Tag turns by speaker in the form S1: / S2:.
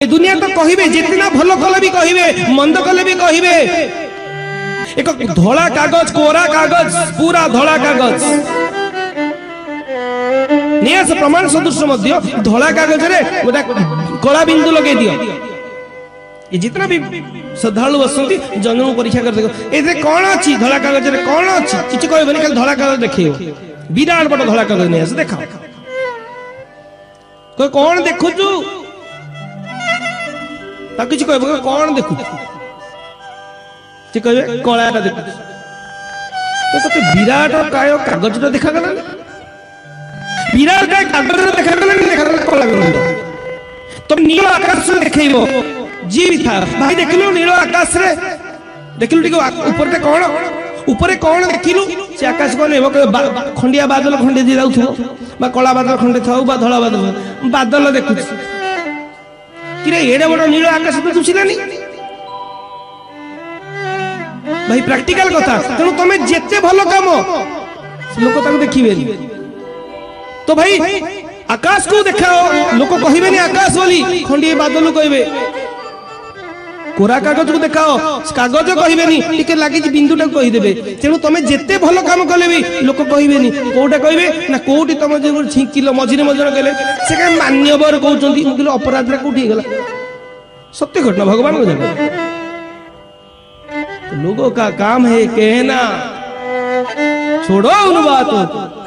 S1: दुनिया तो कहिबे जितना भलो कले भी कहिबे मंद कले भी कहिबे एक धोला कागज कोरा कागज पूरा धोला कागज निया से प्रमाण सदृश मध्य धोला कागज रे गोटा कला बिंदु लगे दियो ये जितना भी श्रद्धालु बसंती जन्म परीक्षा कर देखो ए कौन अछि धोला कागज रे कौन अछि किछ कहबे खाली धोला कागज देखियो विराट बड़ धोला कागज नहीं आसे देखा कोई कौन देखु छु ता किछ कहबे कौन देखु से कहबे कलाटा देखु तो तते विराट काय कागज तो देखा गला विराट काय कागज तो देखा गला नहीं देखा गला कला गला तुम नील आकाश से देखैबो जी भी था भाई देखिलु नील आकाश रे देखिलु टिको ऊपर ते कौन ऊपर कौन देखिलु से आकाश को नेबो खंडिया बादल खंडे दे जाउथो बा कला बादल खंडे थाउ बा धला बादल बादल देखु कि रे एडे बड़ नील आकाश तो दुसिलानी भाई प्रैक्टिकल कथा तेणु तुम जेते भलो काम लोक ताको देखिबे तो भाई आकाश को देखाओ लोक कहिबेनी आकाश बोली खंडिए बादल कहबे कोरा कागज को देखाओ कागज कहबेनी टिके लागि बिंदुटा कहि देबे तेणु तुम जेते भलो काम कले भी लोक कहिबेनी कोटा कहबे ना कोठी तुम जे छिंकिलो मझिरे मझिरे कहले से का मान्यवर कहउचंती मुकिलो अपराध रे कोठी गेला सत्य घटना भगवान को जाने लोगों का काम है कहना छोड़ो उन बातों को